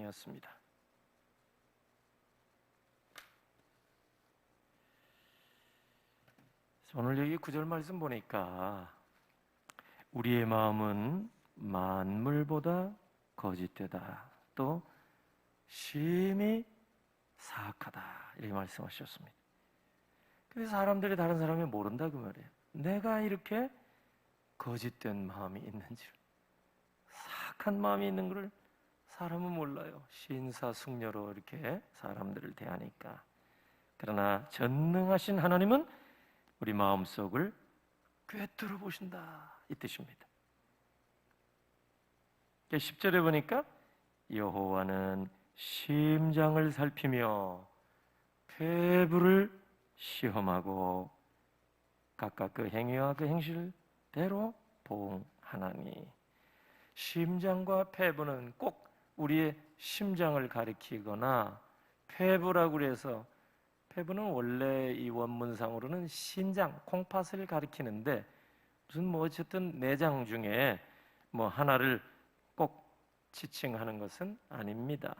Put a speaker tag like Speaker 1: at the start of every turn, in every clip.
Speaker 1: 말씀이었습니다. 오늘 여기 9절 말씀 보니까 우리의 마음은 만물보다 거짓되다, 또 심히 사악하다, 이렇게 말씀하셨습니다. 그래서 사람들이 다른 사람이 모른다 그 말이에요. 내가 이렇게 거짓된 마음이 있는지를, 사악한 마음이 있는 것을 사람은 몰라요. 신사숙녀로 이렇게 사람들을 대하니까. 그러나 전능하신 하나님은 우리 마음속을 꿰뚫어 보신다, 이 뜻입니다. 10절에 보니까 여호와는 심장을 살피며 폐부를 시험하고 각각 그 행위와 그 행실대로 보응하나니. 심장과 폐부는 꼭 우리의 심장을 가리키거나, 폐부라고 그래서, 폐부는 원래 이 원문상으로는 신장, 콩팥을 가리키는데 무슨 어쨌든 내장 중에 하나를 꼭 지칭하는 것은 아닙니다.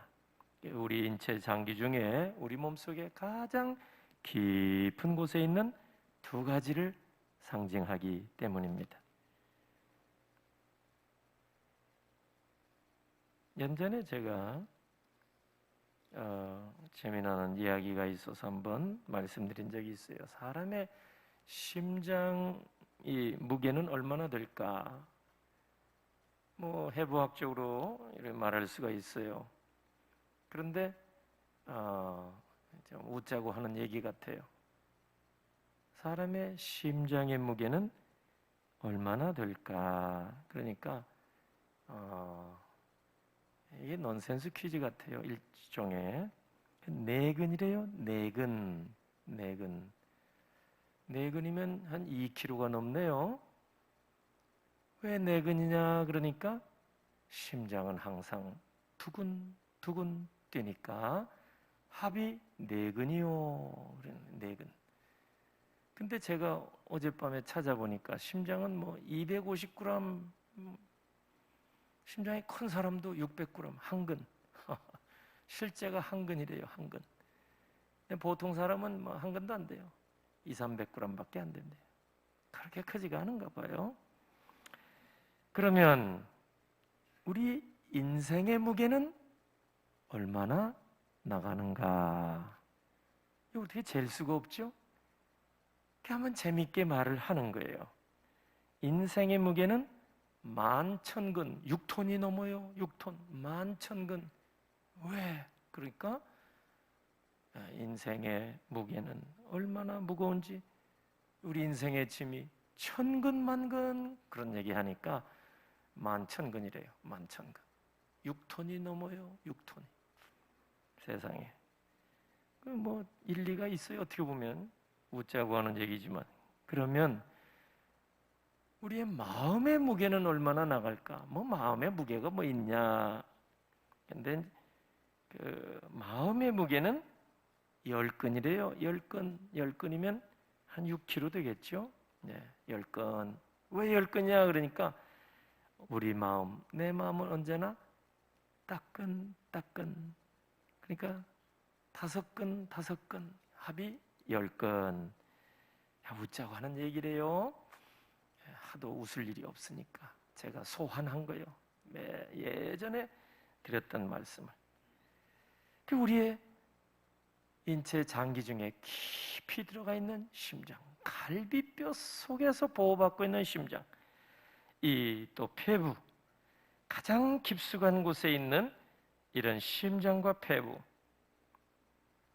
Speaker 1: 우리 인체 장기 중에 우리 몸속에 가장 깊은 곳에 있는 두 가지를 상징하기 때문입니다. 연전에 제가 재미나는 이야기가 있어서 한번 말씀드린 적이 있어요. 사람의 심장이 무게는 얼마나 될까? 해부학적으로 이렇게 말할 수가 있어요. 그런데 좀 웃자고 하는 얘기 같아요. 사람의 심장의 무게는 얼마나 될까? 그러니까 이게 넌센스 퀴즈 같아요. 일종의 내근이래요. 내근이면 한 2kg가 넘네요. 왜 내근이냐? 그러니까 심장은 항상 두근두근 뛰니까 합이 내근이요. 내근. 근데 제가 어젯밤에 찾아보니까 심장은 250g, 심장이 큰 사람도 600g, 한근. 실제가 한근이래요, 한근. 보통 사람은 한근도 안 돼요. 200-300g밖에 안 된대요. 그렇게 크지가 않은가 봐요. 그러면 우리 인생의 무게는 얼마나 나가는가? 이거 어떻게 잴 수가 없죠? 그렇게 하면 재밌게 말을 하는 거예요. 인생의 무게는 11,000근, 6톤이 넘어요. 6톤, 11,000근. 왜? 그러니까 인생의 무게는 얼마나 무거운지, 우리 인생의 짐이 1,000근, 만근, 그런 얘기 하니까 11,000근이래요. 11,000근. 6톤이 넘어요. 6톤이. 세상에. 일리가 있어요. 어떻게 보면 웃자고 하는 얘기지만. 그러면 우리의 마음의 무게는 얼마나 나갈까? 마음의 무게가 있냐? 근데 마음의 무게는 10근이래요. 10근이면 한 6kg 되겠죠? 네, 10근. 왜 10근이야? 그러니까 우리 마음, 내 마음은 언제나 따끈. 그러니까 5근, 합이 10근. 웃자고 하는 얘기래요. 하도 웃을 일이 없으니까 제가 소환한 거예요. 예전에 드렸던 말씀을. 우리의 인체 장기 중에 깊이 들어가 있는 심장, 갈비뼈 속에서 보호받고 있는 심장, 이 또 폐부, 가장 깊숙한 곳에 있는 이런 심장과 폐부,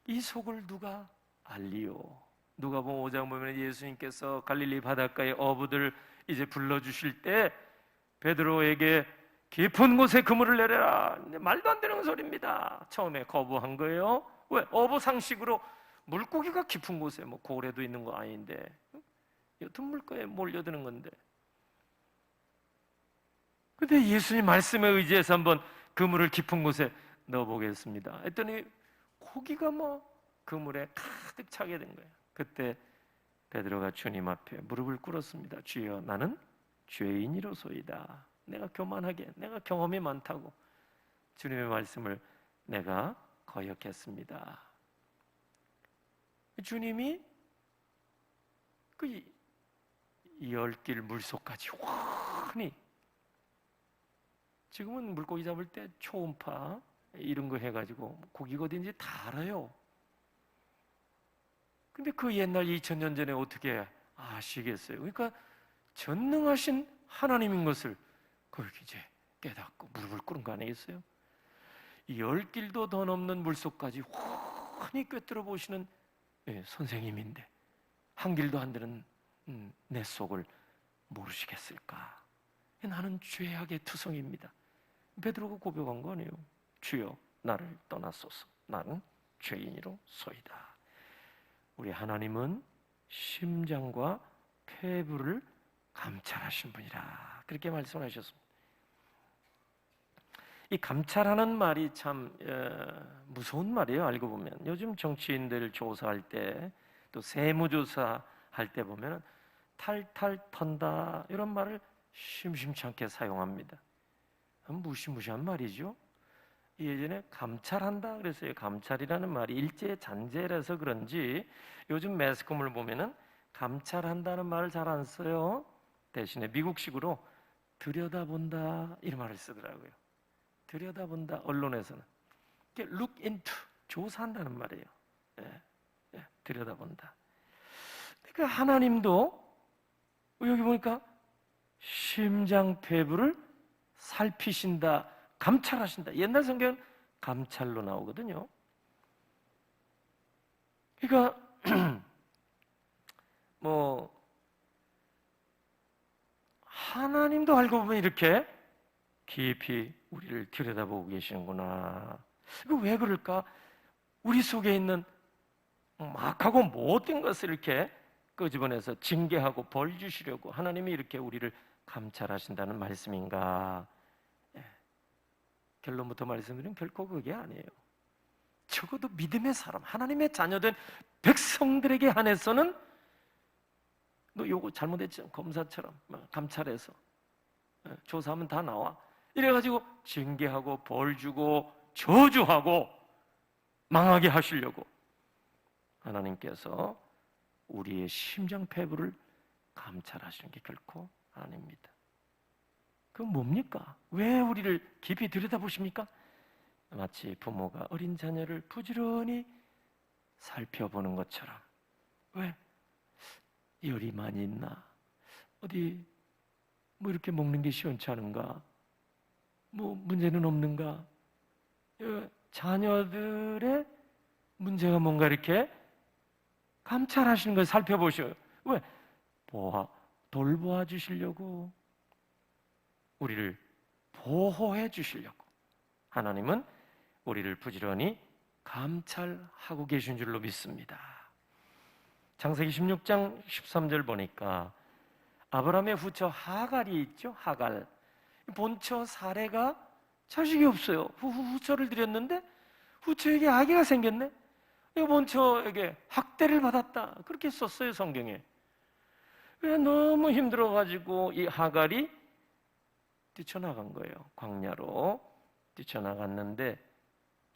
Speaker 1: 이 속을 누가 알리요? 누가복음 5장 보면 예수님께서 갈릴리 바닷가에 어부들 이제 불러주실 때 베드로에게 깊은 곳에 그물을 내려라. 말도 안 되는 소리입니다. 처음에 거부한 거예요. 왜? 어부 상식으로 물고기가 깊은 곳에 고래도 있는 거 아닌데 여튼 물가에 몰려드는 건데. 근데 예수님 말씀에 의지해서 한번 그물을 깊은 곳에 넣어보겠습니다 했더니 고기가 그물에 가득 차게 된 거예요. 그때 베드로가 주님 앞에 무릎을 꿇었습니다. 주여, 나는 죄인이로소이다. 내가 교만하게, 내가 경험이 많다고 주님의 말씀을 내가 거역했습니다. 주님이 그 열길 물속까지 환히, 지금은 물고기 잡을 때 초음파 이런 거 해가지고 고기가 어딘지 다 알아요. 근데 그 옛날 2000년 전에 어떻게 아시겠어요? 그러니까 전능하신 하나님인 것을 그렇게 이제 깨닫고 무릎을 꿇은 거 아니겠어요? 열 길도 더 넘는 물속까지 환히 꿰뚫어 보시는 선생님인데 한 길도 안 되는 내 속을 모르시겠을까? 나는 죄악의 투성입니다. 베드로가 고백한 거 아니에요. 주여 나를 떠나소서, 나는 죄인이로소이다. 우리 하나님은 심장과 폐부를 감찰하신 분이라 그렇게 말씀하셨습니다. 이 감찰하는 말이 참 무서운 말이에요. 알고 보면 요즘 정치인들 조사할 때, 또 세무조사 할 때 보면 탈탈 턴다 이런 말을 심심치 않게 사용합니다. 무시무시한 말이죠. 예전에 감찰한다 그랬어요. 감찰이라는 말이 일제 잔재라서 그런지 요즘 매스컴을 보면은 감찰한다는 말을 잘 안 써요. 대신에 미국식으로 들여다본다 이런 말을 쓰더라고요. 들여다본다. 언론에서는 look into, 조사한다는 말이에요. 들여다본다. 그러니까 하나님도 여기 보니까 심장폐부를 살피신다, 감찰하신다. 옛날 성경은 감찰로 나오거든요. 그러니까 하나님도 알고 보면 이렇게 깊이 우리를 들여다보고 계시는구나. 이거 왜 그럴까? 우리 속에 있는 막하고 못된 것을 이렇게 끄집어내서 징계하고 벌 주시려고 하나님이 이렇게 우리를 감찰하신다는 말씀인가? 결론부터 말씀드리면 결코 그게 아니에요. 적어도 믿음의 사람, 하나님의 자녀된 백성들에게 한해서는 너 요거 잘못했죠? 검사처럼 감찰해서 조사하면 다 나와. 이래가지고 징계하고 벌 주고 저주하고 망하게 하시려고 하나님께서 우리의 심장폐부를 감찰하시는 게 결코 아닙니다. 그건 뭡니까? 왜 우리를 깊이 들여다보십니까? 마치 부모가 어린 자녀를 부지런히 살펴보는 것처럼. 왜? 열이 많이 있나? 어디 이렇게 먹는 게 시원치 않은가? 문제는 없는가? 자녀들의 문제가 뭔가 이렇게 감찰하시는 걸 살펴보셔요. 왜? 돌보아 주시려고, 우리를 보호해 주시려고 하나님은 우리를 부지런히 감찰하고 계신 줄로 믿습니다. 창세기 16장 13절 보니까 아브라함의 후처 하갈이 있죠. 하갈, 본처 사레가 자식이 없어요. 후처를 드렸는데 후처에게 아기가 생겼네. 이 본처에게 학대를 받았다, 그렇게 썼어요 성경에. 왜? 너무 힘들어가지고 이 하갈이 뛰쳐나간 거예요. 광야로 뛰쳐나갔는데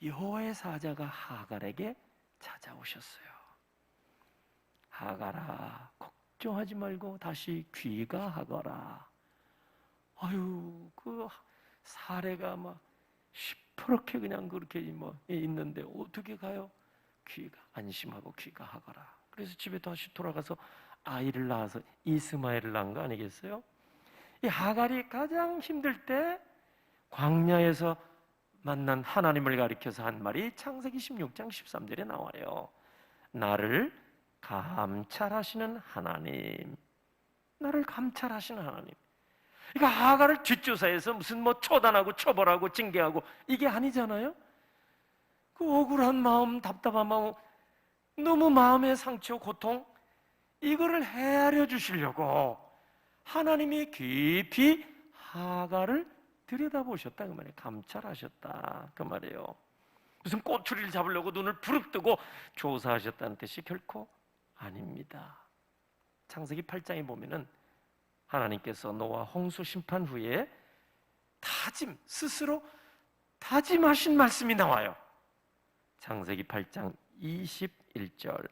Speaker 1: 여호와의 사자가 하갈에게 찾아오셨어요. 하갈아, 걱정하지 말고 다시 귀가하거라. 아유, 그 사례가 막 시퍼렇게 그냥 그렇게 있는데 어떻게 가요? 안심하고 귀가하거라. 그래서 집에 다시 돌아가서 아이를 낳아서 이스마엘을 낳은 거 아니겠어요? 이 하갈이 가장 힘들 때 광야에서 만난 하나님을 가리켜서 한 말이 창세기 16장 13절에 나와요. 나를 감찰하시는 하나님, 나를 감찰하시는 하나님. 그러니까 하갈을 뒷조사해서 무슨 처단하고 처벌하고 징계하고 이게 아니잖아요. 그 억울한 마음, 답답한 마음, 너무 마음의 상처, 고통, 이거를 헤아려 주시려고 하나님이 깊이 하갈을 들여다보셨다 그 말이에요. 감찰하셨다 그 말이에요. 무슨 꼬투리를 잡으려고 눈을 부릅뜨고 조사하셨다는 뜻이 결코 아닙니다. 창세기 8장에 보면은 하나님께서 노아 홍수 심판 후에 스스로 다짐하신 말씀이 나와요. 창세기 8장 21절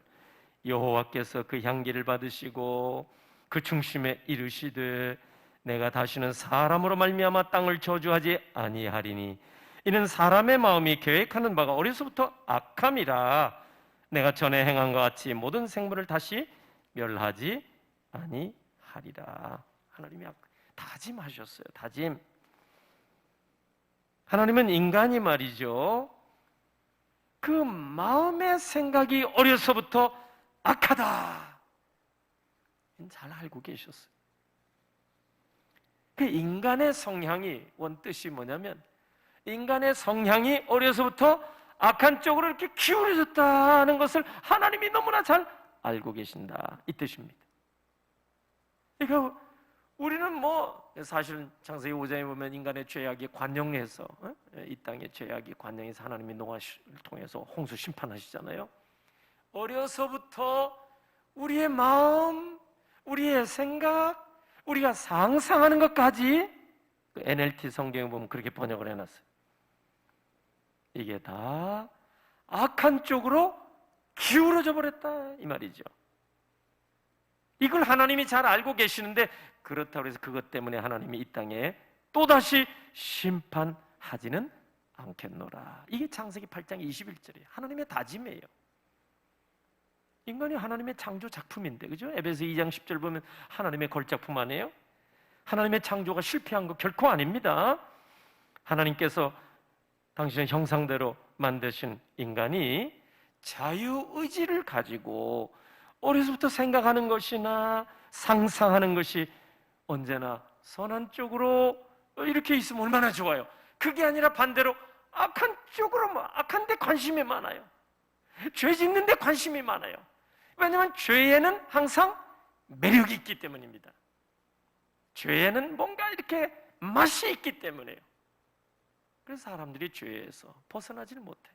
Speaker 1: 여호와께서 그 향기를 받으시고 그 중심에 이르시되 내가 다시는 사람으로 말미암아 땅을 저주하지 아니하리니 이는 사람의 마음이 계획하는 바가 어려서부터 악함이라 내가 전에 행한 것 같이 모든 생물을 다시 멸하지 아니하리라. 하나님이 다짐하셨어요. 다짐. 하나님은 인간이 말이죠, 그 마음의 생각이 어려서부터 악하다 잘 알고 계셨어요. 그 인간의 성향이, 원뜻이 뭐냐면 인간의 성향이 어려서부터 악한 쪽으로 이렇게 기울어졌다는 것을 하나님이 너무나 잘 알고 계신다, 이 뜻입니다. 그러니까 우리는 사실 창세기 5장에 보면 인간의 죄악이 관영해서 이 땅의 죄악이 관영해서 하나님이 노아를 통해서 홍수 심판하시잖아요. 어려서부터 우리의 마음, 우리의 생각, 우리가 상상하는 것까지 그 NLT 성경에 보면 그렇게 번역을 해놨어요. 이게 다 악한 쪽으로 기울어져 버렸다 이 말이죠. 이걸 하나님이 잘 알고 계시는데 그렇다고 해서 그것 때문에 하나님이 이 땅에 또다시 심판하지는 않겠노라. 이게 창세기 8장 21절이에요. 하나님의 다짐이에요. 인간이 하나님의 창조 작품인데, 그죠? 에베소 2장 10절 보면 하나님의 걸작품 아니에요? 하나님의 창조가 실패한 거 결코 아닙니다. 하나님께서 당신의 형상대로 만드신 인간이 자유의지를 가지고 어려서부터 생각하는 것이나 상상하는 것이 언제나 선한 쪽으로 이렇게 있으면 얼마나 좋아요. 그게 아니라 반대로 악한 쪽으로, 악한 데 관심이 많아요. 죄 짓는 데 관심이 많아요. 왜냐하면 죄에는 항상 매력이 있기 때문입니다. 죄에는 뭔가 이렇게 맛이 있기 때문에요. 그래서 사람들이 죄에서 벗어나지를 못해요.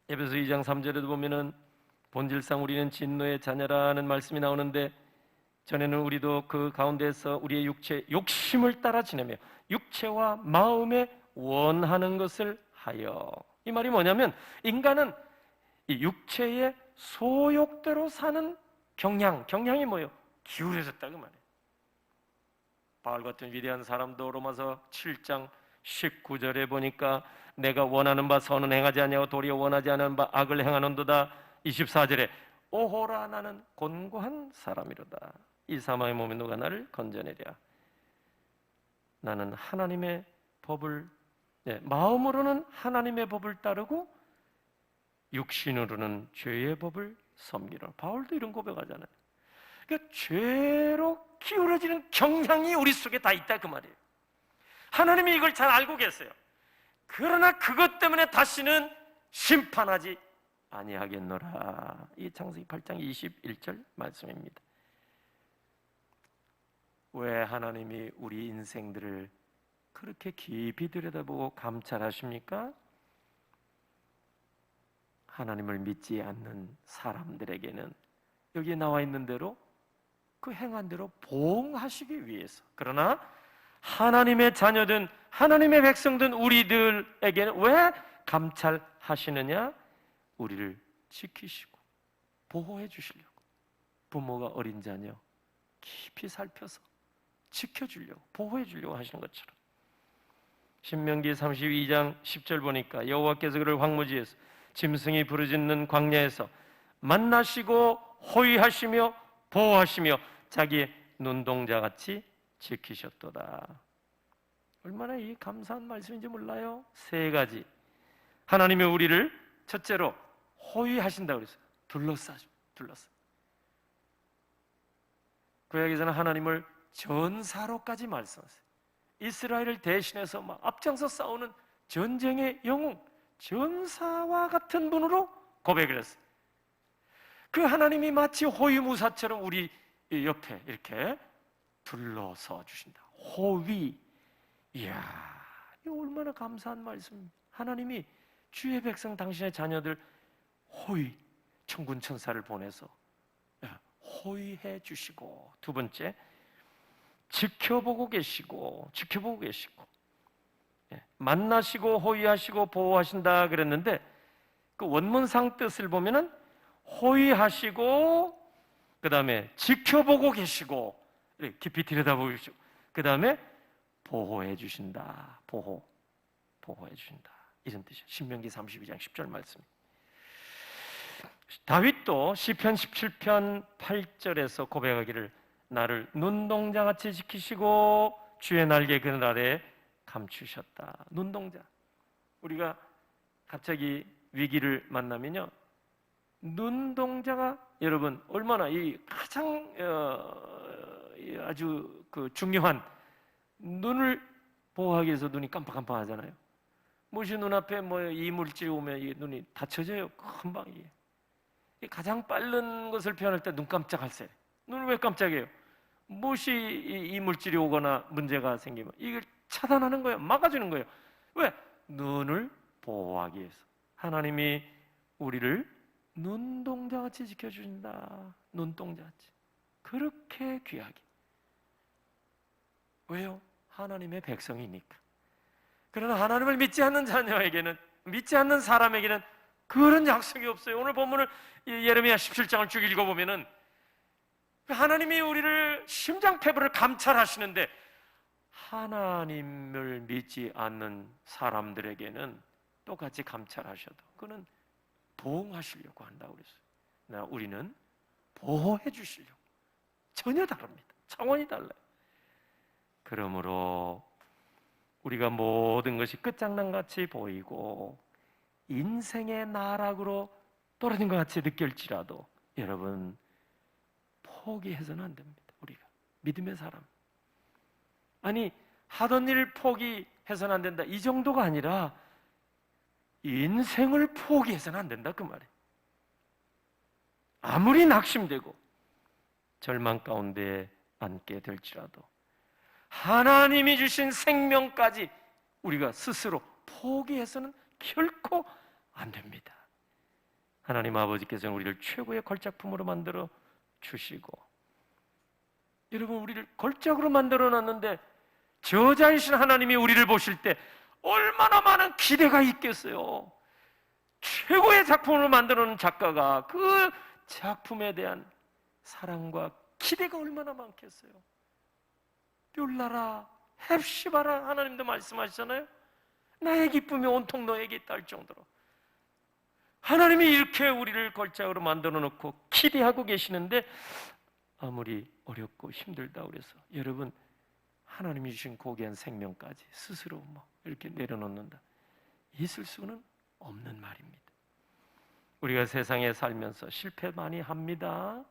Speaker 1: 에베소 2장 3절에도 보면은 본질상 우리는 진노의 자녀라는 말씀이 나오는데, 전에는 우리도 그 가운데서 우리의 육체 욕심을 따라 지내며 육체와 마음에 원하는 것을 하여. 이 말이 뭐냐면 인간은 이 육체의 소욕대로 사는 경향이 뭐예요? 기울어졌다 그 말이에요. 바울 같은 위대한 사람도 로마서 7장 19절에 보니까 내가 원하는 바 선은 행하지 아니하고 도리어 원하지 않은 바 악을 행하는도다. 24절에 오호라 나는 곤고한 사람이로다. 이 사망의 몸에 누가 나를 건져내랴. 나는 하나님의 법을, 마음으로는 하나님의 법을 따르고 육신으로는 죄의 법을 섬기라. 바울도 이런 고백하잖아요. 그러니까 죄로 기울어지는 경향이 우리 속에 다 있다 그 말이에요. 하나님이 이걸 잘 알고 계세요. 그러나 그것 때문에 다시는 심판하지 아니하겠노라. 이 창세기 8장 21절 말씀입니다. 왜 하나님이 우리 인생들을 그렇게 깊이 들여다보고 감찰하십니까? 하나님을 믿지 않는 사람들에게는 여기에 나와 있는 대로 그 행한 대로 보응하시기 위해서. 그러나 하나님의 자녀든 하나님의 백성든 우리들에게는 왜 감찰하시느냐? 우리를 지키시고 보호해 주시려고. 부모가 어린 자녀 깊이 살펴서 지켜주려고, 보호해 주려고 하시는 것처럼. 신명기 32장 10절 보니까 여호와께서 그를 황무지에서 짐승이 부르짖는 광야에서 만나시고 호위하시며 보호하시며 자기의 눈동자같이 지키셨도다. 얼마나 이 감사한 말씀인지 몰라요? 세 가지. 하나님이 우리를 첫째로 호위하신다고 그랬어요. 둘러싸. 구약에서는 하나님을 전사로까지 말씀하세요. 이스라엘을 대신해서 막 앞장서 싸우는 전쟁의 영웅, 전사와 같은 분으로 고백을 했어요. 그 하나님이 마치 호위무사처럼 우리 옆에 이렇게 둘러서 주신다. 호위. 이야, 이거 얼마나 감사한 말씀입니다. 하나님이 주의 백성 당신의 자녀들 호위, 천군 천사를 보내서 호위해 주시고, 두 번째 지켜보고 계시고 만나시고 호위하시고 보호하신다 그랬는데 그 원문상 뜻을 보면은 호위하시고 그 다음에 지켜보고 계시고 깊이 들여다보시고 그 다음에 보호해 주신다. 보호해 주신다. 이런 뜻이에요. 신명기 32장 10절 말씀. 다윗도 시편 17편 8절에서 고백하기를 나를 눈동자같이 지키시고 주의 날개 그늘 아래 감추셨다. 눈동자. 우리가 갑자기 위기를 만나면요, 눈동자가 여러분 얼마나 이 가장 아주 그 중요한 눈을 보호하기 위해서 눈이 깜빡깜빡하잖아요. 무엇이 눈앞에 뭐 이물질이 오면 이 눈이 다쳐져요. 금방 이게. 가장 빠른 것을 표현할 때 눈 깜짝할 새. 눈을 왜 깜짝해요? 무엇이 이물질이 오거나 문제가 생기면 이걸 차단하는 거예요. 막아주는 거예요. 왜? 눈을 보호하기 위해서. 하나님이 우리를 눈동자같이 지켜주신다. 눈동자같이. 그렇게 귀하게. 왜요? 하나님의 백성이니까. 그러나 하나님을 믿지 않는 자녀에게는, 믿지 않는 사람에게는 그런 약속이 없어요. 오늘 본문을 예레미야 17장을 쭉 읽어보면은 하나님이 우리를 심장폐부를 감찰하시는데 하나님을 믿지 않는 사람들에게는 똑같이 감찰하셔도 그는 보호하시려고 한다고 그랬어요. 우리는 보호해 주시려고. 전혀 다릅니다. 차원이 달라요. 그러므로 우리가 모든 것이 끝장난같이 보이고 인생의 나락으로 떨어진 것 같이 느낄지라도 여러분 포기해서는 안 됩니다. 우리가 믿음의 사람. 아니 하던 일 포기해서는 안 된다 이 정도가 아니라 인생을 포기해서는 안 된다 그 말이에요. 아무리 낙심되고 절망 가운데 앉게 될지라도 하나님이 주신 생명까지 우리가 스스로 포기해서는 결코 안 됩니다. 하나님 아버지께서는 우리를 최고의 걸작품으로 만들어 주시고 여러분 우리를 걸작으로 만들어 놨는데 저자이신 하나님이 우리를 보실 때 얼마나 많은 기대가 있겠어요. 최고의 작품을 만들어 놓은 작가가 그 작품에 대한 사랑과 기대가 얼마나 많겠어요. 뷸라라 헵시바라 하나님도 말씀하시잖아요. 나의 기쁨이 온통 너에게 있다 할 정도로 하나님이 이렇게 우리를 걸작으로 만들어 놓고 기대하고 계시는데 아무리 어렵고 힘들다 그래서 여러분 하나님이 주신 고귀한 생명까지 스스로 뭐 이렇게 내려놓는다 있을 수는 없는 말입니다. 우리가 세상에 살면서 실패 많이 합니다.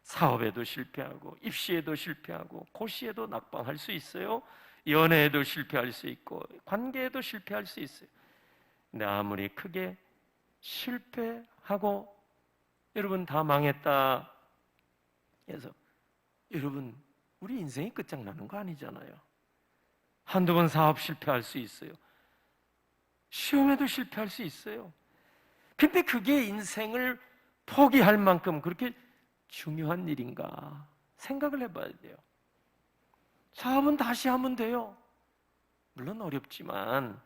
Speaker 1: 사업에도 실패하고 입시에도 실패하고 고시에도 낙방할 수 있어요. 연애에도 실패할 수 있고 관계에도 실패할 수 있어요. 근데 아무리 크게 실패하고 여러분 다 망했다 해서 여러분 우리 인생이 끝장나는 거 아니잖아요. 한두 번 사업 실패할 수 있어요. 시험에도 실패할 수 있어요. 근데 그게 인생을 포기할 만큼 그렇게 중요한 일인가 생각을 해봐야 돼요. 사업은 다시 하면 돼요. 물론 어렵지만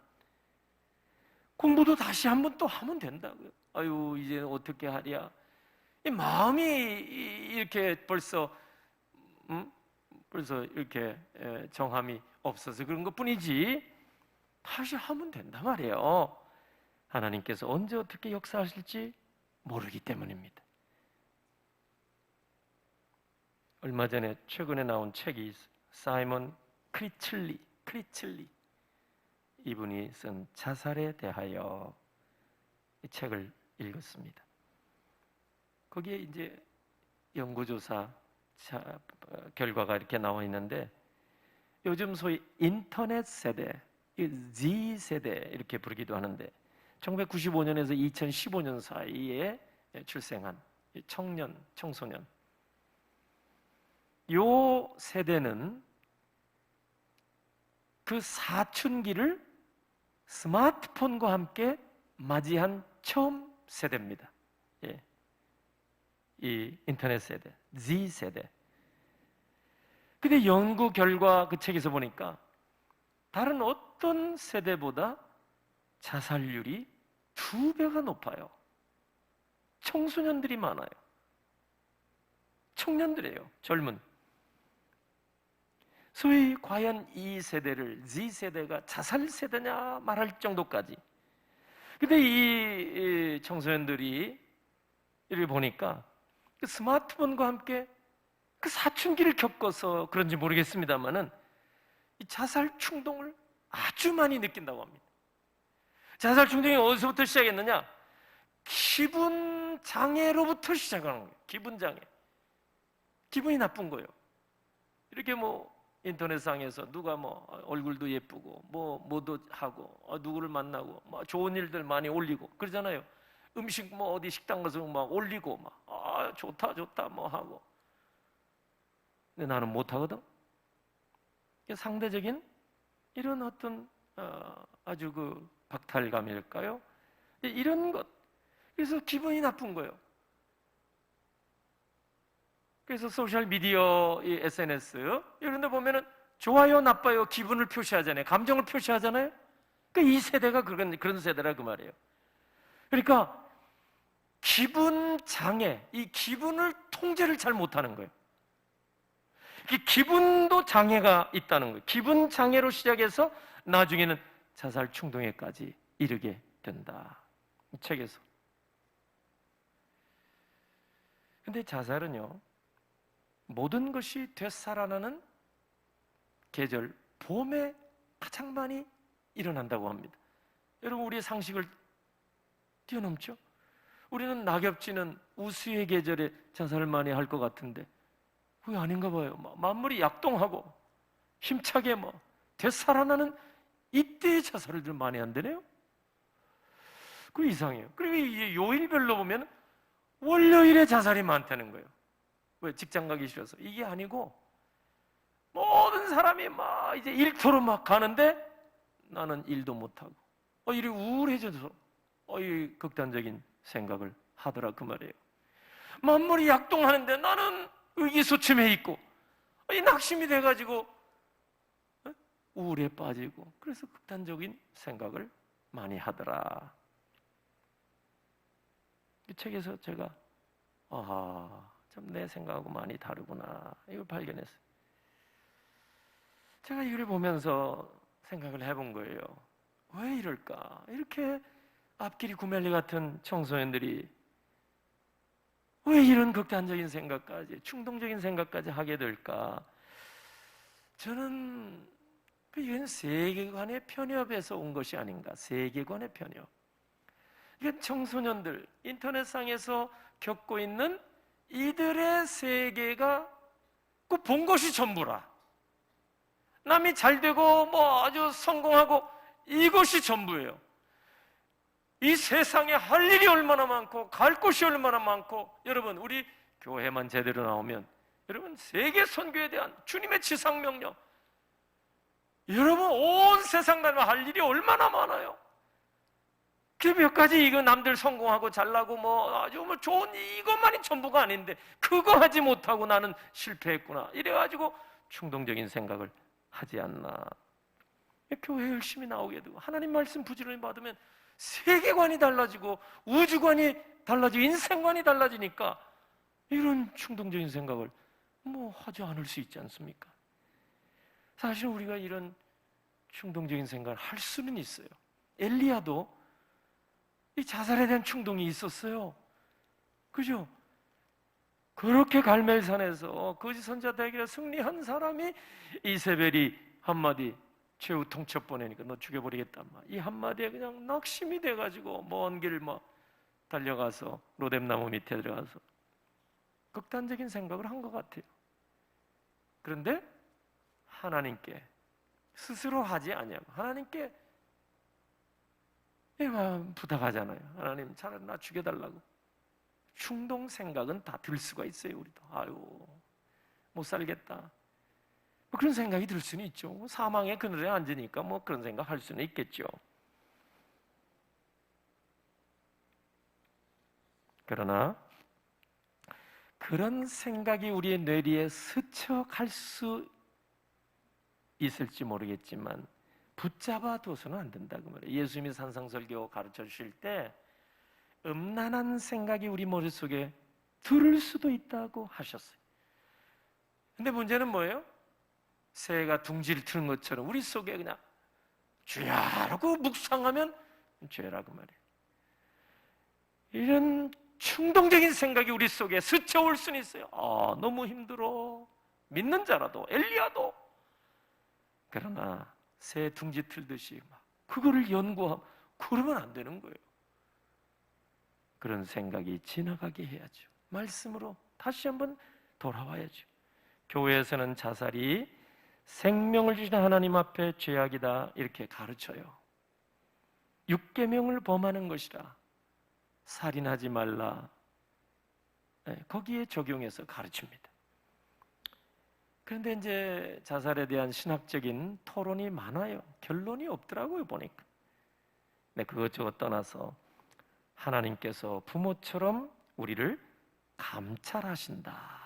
Speaker 1: 공부도 다시 한번 또 하면 된다고요. 아유 이제 어떻게 하랴. 이 마음이 이렇게 벌써 이렇게 정함이 없어서 그런 것뿐이지 다시 하면 된단 말이에요. 하나님께서 언제 어떻게 역사하실지 모르기 때문입니다. 얼마 전에 최근에 나온 책이 있어요. 사이먼 크리첼리 이분이 쓴 자살에 대하여 이 책을 읽었습니다. 거기에 이제 연구조사 결과가 이렇게 나와 있는데 요즘 소위 인터넷 세대, Z세대 이렇게 부르기도 하는데 1995년에서 2015년 사이에 출생한 청소년 요 세대는 그 사춘기를 스마트폰과 함께 맞이한 처음 세대입니다. 예. 이 인터넷 세대, Z세대. 근데 연구 결과 그 책에서 보니까 다른 어떤 세대보다 자살률이 2배가 높아요. 청소년들이 많아요. 청년들이에요. 젊은. 소위 과연 이 세대를 Z세대가 자살 세대냐 말할 정도까지. 근데 이 청소년들이 이를 보니까 그 스마트폰과 함께 그 사춘기를 겪어서 그런지 모르겠습니다만은 이 자살 충동을 아주 많이 느낀다고 합니다. 자살 충동이 어디서부터 시작했느냐? 기분 장애로부터 시작하는 거예요. 기분 장애. 기분이 나쁜 거예요. 이렇게 뭐 인터넷상에서 누가 뭐 얼굴도 예쁘고 뭐도 하고 누구를 만나고 뭐 좋은 일들 많이 올리고 그러잖아요. 음식 뭐 어디 식당 가서 막 올리고 막 좋다 뭐 하고. 근데 나는 못 하거든. 상대적인 이런 어떤 아주 그 박탈감일까요? 이런 것. 그래서 기분이 나쁜 거예요. 그래서 소셜미디어, SNS 이런 데 보면은 좋아요, 나빠요 기분을 표시하잖아요. 감정을 표시하잖아요. 그러니까 이 세대가 그런 세대라 그 말이에요. 그러니까 기분 장애, 이 기분을 통제를 잘 못하는 거예요. 이 기분도 장애가 있다는 거예요. 기분 장애로 시작해서 나중에는 자살 충동에까지 이르게 된다. 이 책에서. 근데 자살은요, 모든 것이 되살아나는 계절, 봄에 가장 많이 일어난다고 합니다. 여러분, 우리의 상식을 뛰어넘죠? 우리는 낙엽지는 우수의 계절에 자살을 많이 할 것 같은데 그게 아닌가 봐요. 만물이 약동하고 힘차게 되살아나는 이때의 자살을 많이 한다네요. 그 이상해요. 그리고 이 요일별로 보면 월요일에 자살이 많다는 거예요. 왜? 직장 가기 싫어서. 이게 아니고 모든 사람이 이제 일터로 가는데 나는 일도 못하고 이리 우울해져서 이 극단적인 생각을 하더라 그 말이에요. 만물이 약동하는데 나는 의기소침해 있고 이 낙심이 돼가지고 우울에 빠지고 그래서 극단적인 생각을 많이 하더라. 이 책에서 제가 참 내 생각하고 많이 다르구나 이걸 발견했어요. 제가 이걸 보면서 생각을 해본 거예요. 왜 이럴까? 이렇게 앞길이 구멜리 같은 청소년들이 왜 이런 극단적인 생각까지, 충동적인 생각까지 하게 될까? 저는 이건 세계관의 편협에서 온 것이 아닌가. 세계관의 편협. 이건 청소년들, 인터넷상에서 겪고 있는 이들의 세계가 그 본 것이 전부라. 남이 잘 되고 아주 성공하고 이것이 전부예요. 이 세상에 할 일이 얼마나 많고 갈 곳이 얼마나 많고 여러분 우리 교회만 제대로 나오면 여러분 세계 선교에 대한 주님의 지상명령 여러분 온 세상 다니면 할 일이 얼마나 많아요. 그 몇 가지 이거 남들 성공하고 잘나고 아주 좋은 이것만이 전부가 아닌데 그거 하지 못하고 나는 실패했구나 이래가지고 충동적인 생각을 하지 않나. 교회 열심히 나오게 되고 하나님 말씀 부지런히 받으면 세계관이 달라지고 우주관이 달라지고 인생관이 달라지니까 이런 충동적인 생각을 하지 않을 수 있지 않습니까? 사실 우리가 이런 충동적인 생각을 할 수는 있어요. 엘리야도 이 자살에 대한 충동이 있었어요. 그죠? 그렇게 갈멜산에서 거짓 선지자 대결에 승리한 사람이 이세벨이 한마디 최후 통첩 보내니까 너 죽여버리겠다. 이 한마디에 그냥 낙심이 돼가지고 먼 길 달려가서 로뎀나무 밑에 들어가서 극단적인 생각을 한 것 같아요. 그런데 하나님께 스스로 하지 아니하고 하나님께 부탁하잖아요. 하나님 차라리 나 죽여달라고. 충동 생각은 다 들 수가 있어요. 우리도 못 살겠다 그런 생각이 들 수는 있죠. 사망의 그늘에 앉으니까 그런 생각 할 수는 있겠죠. 그러나 그런 생각이 우리의 뇌리에 스쳐갈 수 있을지 모르겠지만 붙잡아 둬서는 안 된다고 말이에요. 예수님이 산상설교 가르쳐 주실 때 음란한 생각이 우리 머릿속에 들을 수도 있다고 하셨어요. 근데 문제는 뭐예요? 새가 둥지를 트는 것처럼 우리 속에 그냥 죄라고 묵상하면 죄라고 말이에요. 이런 충동적인 생각이 우리 속에 스쳐올 수는 있어요. 너무 힘들어. 믿는 자라도, 엘리야도. 그러나 새 둥지 틀듯이 막 그거를 연구하고 그러면 안 되는 거예요. 그런 생각이 지나가게 해야죠. 말씀으로 다시 한번 돌아와야죠. 교회에서는 자살이 생명을 주신 하나님 앞에 죄악이다 이렇게 가르쳐요. 육계명을 범하는 것이라, 살인하지 말라, 거기에 적용해서 가르칩니다. 그런데 이제 자살에 대한 신학적인 토론이 많아요. 결론이 없더라고요, 보니까. 근데 그것저것 떠나서 하나님께서 부모처럼 우리를 감찰하신다.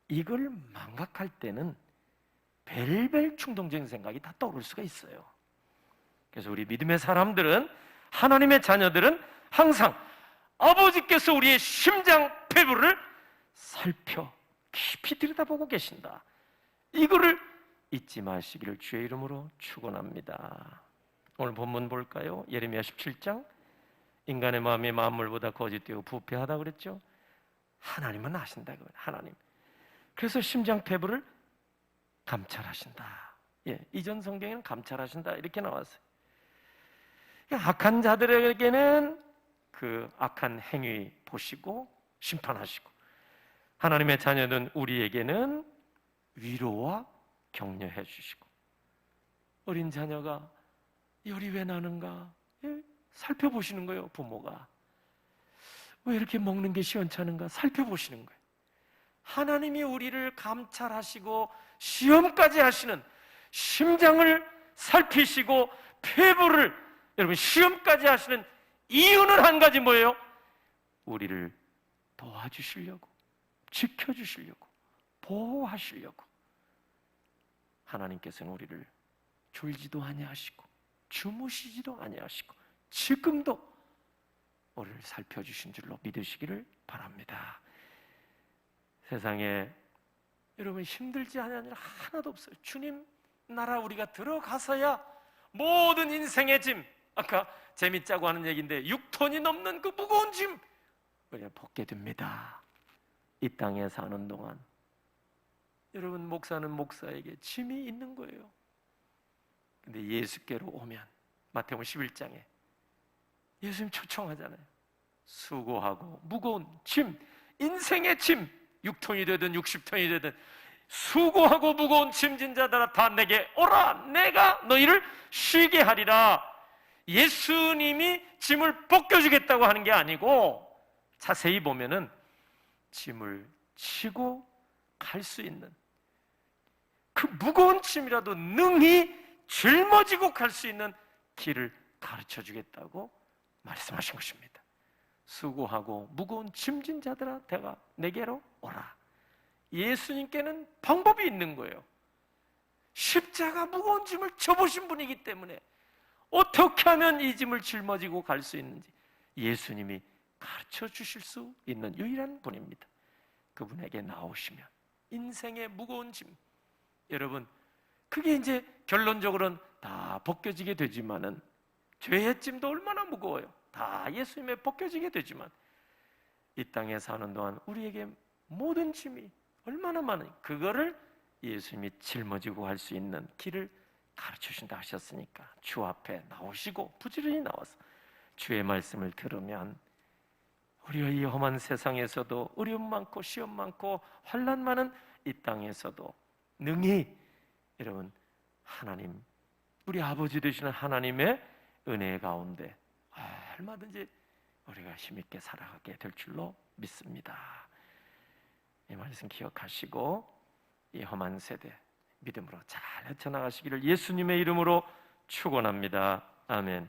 Speaker 1: 이걸 망각할 때는 벨벨 충동적인 생각이 다 떠오를 수가 있어요. 그래서 우리 믿음의 사람들은, 하나님의 자녀들은 항상 아버지께서 우리의 심장 폐부를 살펴 깊이 들여다보고 계신다. 이거를 잊지 마시기를 주의 이름으로 축원합니다. 오늘 본문 볼까요? 예레미야 17장. 인간의 마음이 만물보다 거짓되고 부패하다 그랬죠. 하나님은 아신다고요. 하나님. 그래서 심장 폐부를 감찰하신다. 이전 성경에는 감찰하신다 이렇게 나왔어요. 악한 자들에게는 그 악한 행위 보시고 심판하시고, 하나님의 자녀는 우리에게는 위로와 격려해 주시고, 어린 자녀가 열이 왜 나는가 살펴보시는 거예요. 부모가 왜 이렇게 먹는 게 시원찮은가 살펴보시는 거예요. 하나님이 우리를 감찰하시고 시험까지 하시는, 심장을 살피시고 폐부를 여러분 시험까지 하시는 이유는 한 가지 뭐예요? 우리를 도와주시려고, 지켜주시려고, 보호하시려고. 하나님께서는 우리를 졸지도 아니하시고 주무시지도 아니하시고 지금도 우리를 살펴주신 줄로 믿으시기를 바랍니다. 세상에 여러분 힘들지 않은 일 하나도 없어요. 주님 나라 우리가 들어가서야 모든 인생의 짐, 아까 재밌자고 하는 얘기인데 6톤이 넘는 그 무거운 짐 우리가 벗게 됩니다. 이 땅에 사는 동안 여러분, 목사는 목사에게 짐이 있는 거예요. 근데 예수께로 오면 마태복음 11장에 예수님 초청하잖아요. 수고하고 무거운 짐, 인생의 짐, 6톤이 되든 60톤이 되든 수고하고 무거운 짐진 자들아 다 내게 오라, 내가 너희를 쉬게 하리라. 예수님이 짐을 벗겨주겠다고 하는 게 아니고, 자세히 보면은 짐을 지고 갈 수 있는, 그 무거운 짐이라도 능히 짊어지고 갈 수 있는 길을 가르쳐 주겠다고 말씀하신 것입니다. 수고하고 무거운 짐진 자들아 내게로 오라. 예수님께는 방법이 있는 거예요. 십자가 무거운 짐을 져보신 분이기 때문에 어떻게 하면 이 짐을 짊어지고 갈 수 있는지 예수님이 가르쳐 주실 수 있는 유일한 분입니다. 그분에게 나오시면 인생의 무거운 짐, 여러분 그게 이제 결론적으로는 다 벗겨지게 되지만은, 죄의 짐도 얼마나 무거워요. 다 예수님에 벗겨지게 되지만 이 땅에 사는 동안 우리에게 모든 짐이 얼마나 많은, 그거를 예수님이 짊어지고 갈 수 있는 길을 가르쳐 주신다 하셨으니까 주 앞에 나오시고 부지런히 나와서 주의 말씀을 들으면 우리가 이 험한 세상에서도 어려움 많고 시험 많고 환난 많은 이 땅에서도 능히 여러분 하나님, 우리 아버지 되시는 하나님의 은혜 가운데 얼마든지 우리가 힘있게 살아가게 될 줄로 믿습니다. 이 말씀 기억하시고 이 험한 세대 믿음으로 잘 헤쳐나가시기를 예수님의 이름으로 축원합니다. 아멘.